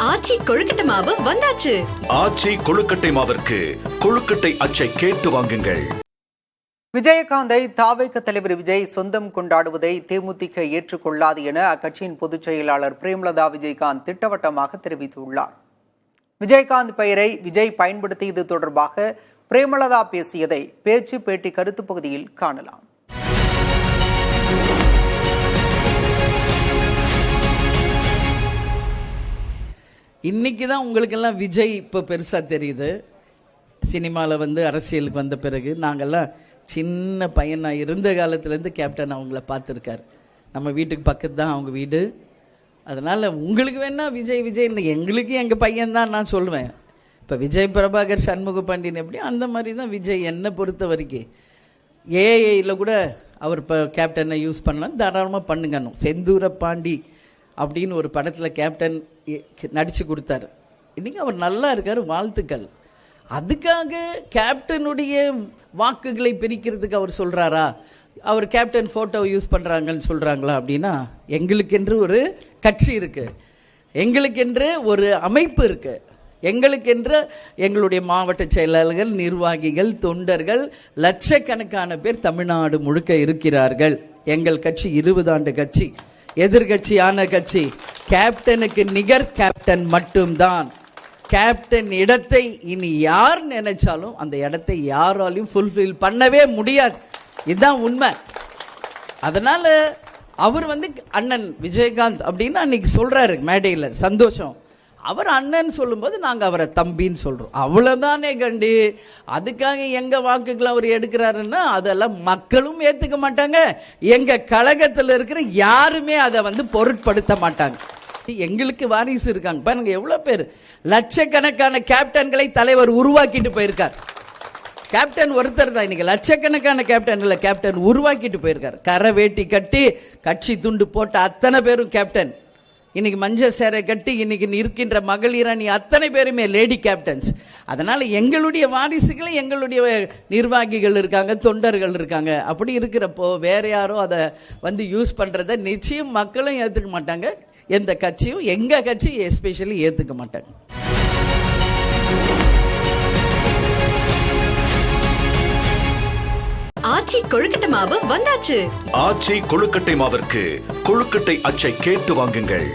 ஆச்சி கொழுக்கட்டை மாவு வந்தாச்சு. ஆச்சி கொழுக்கட்டை மாவிற்கு கொழுக்கட்டை அச்சை கேட்டு வாங்குங்கள். விஜயகாந்தை தாவேக தலைவர் விஜய் சொந்தம் கொண்டாடுவதை தேமுதிக ஏற்றுக்கொள்ளாது என அக்கட்சியின் பொதுச் செயலாளர் பிரேமலதா விஜயகாந்த் திட்டவட்டமாக தெரிவித்துள்ளார். விஜயகாந்த் பெயரை விஜய் பயன்படுத்தியது தொடர்பாக பிரேமலதா பேசியதை பேச்சு பேட்டி கருத்து பகுதியில் காணலாம். இன்னைக்கு தான் உங்களுக்கெல்லாம் விஜய் இப்போ பெருசாக தெரியுது. சினிமாவில் அரசியலுக்கு வந்த பிறகு நாங்கள்லாம் சின்ன பையனாக இருந்த காலத்துலேருந்து கேப்டன் அவங்கள பார்த்துருக்காரு. நம்ம வீட்டுக்கு பக்கத்து தான் அவங்க வீடு. அதனால் உங்களுக்கு வேணால் விஜய் எங்களுக்கு எங்கள் பையன்தான் நான் சொல்லுவேன். இப்போ விஜய் பிரபாகர் சண்முக பாண்டியன் எப்படி அந்த மாதிரி தான் விஜய். என்னை பொறுத்த வரைக்கும் ஏஐயில் கூட அவர் இப்போ கேப்டனை யூஸ் பண்ணலாம், தாராளமாக பண்ணுங்கன்னு. செந்தூர பாண்டி அப்படின்னு ஒரு படத்தில் கேப்டன் நடித்து கொடுத்தாரு. இன்றைக்கி அவர் நல்லா இருக்கார், வாழ்த்துக்கள். அதுக்காக கேப்டனுடைய வாக்குகளை பிரிக்கிறதுக்கு அவர் சொல்கிறாரா? அவர் கேப்டன் ஃபோட்டோவை யூஸ் பண்ணுறாங்கன்னு சொல்கிறாங்களா? அப்படின்னா எங்களுக்கென்று ஒரு கட்சி இருக்குது, எங்களுக்கென்று ஒரு அமைப்பு இருக்குது, எங்களுக்கென்று எங்களுடைய மாவட்ட செயலாளர்கள், நிர்வாகிகள், தொண்டர்கள், லட்சக்கணக்கான பேர் தமிழ்நாடு முழுக்க இருக்கிறார்கள். எங்கள் கட்சி 20 ஆண்டு கட்சி, எதிர்கட்சியான கட்சி. கேப்டனுக்கு நிகர் கேப்டன் மட்டும்தான். கேப்டன் இடத்தை இனி யார் நினைச்சாலும் அந்த இடத்தை யாராலையும் ஃபுல்ஃபில் பண்ணவே முடியாது. இதுதான் உண்மை. அதனால அவர் அண்ணன் விஜயகாந்த் அப்படின்னு அன்னைக்கு சொல்றாரு மேடையில், சந்தோஷம். அவர் அண்ணன் சொல்லும்போது நாங்கள் அவரை தம்பின்னு சொல்கிறோம், அவ்வளோதானே கண்டு. அதுக்காக எங்கள் வாக்குகளை அவர் எடுக்கிறாருன்னா அதெல்லாம் மக்களும் ஏற்றுக்க மாட்டாங்க, எங்கள் கழகத்தில் இருக்கிற யாருமே அதை பொருட்படுத்த மாட்டாங்க. எங்களுக்கு வாரிசு இருக்காங்க பாருங்க, எவ்வளோ பேர், லட்சக்கணக்கான கேப்டன்களை தலைவர் உருவாக்கிட்டு போயிருக்கார். கேப்டன் ஒருத்தர் தான், இன்னைக்கு லட்சக்கணக்கான கேப்டன் உருவாக்கிட்டு போயிருக்கார். கரை வேட்டி கட்டி கட்சி துண்டு போட்ட அத்தனை பேரும் கேப்டன். இன்னைக்கு மஞ்சள் சேரை கட்டி இன்னைக்கு இருக்கின்ற மகளிர் அணி அத்தனை பேருமே லேடி கேப்டன்ஸ். அதனால எங்களுடைய வாரிசுகளை எங்களுடைய நிர்வாகிகள் இருக்காங்க, தொண்டர்கள் இருக்காங்க. அப்படி இருக்கிறப்போ வேற யாரோ அதை யூஸ் பண்றதை நிச்சயம் மக்களும் ஏற்றுக்க மாட்டாங்க, எந்த கட்சியும், எங்க கட்சி எஸ்பெஷலி ஏற்றுக்க மாட்டாங்க. ஆச்சி கொழுக்கட்டை மாவு வந்தாச்சு. ஆச்சி கொழுக்கட்டை மாவிற்கு கொழுக்கட்டை அச்சை கேட்டு வாங்குங்கள்.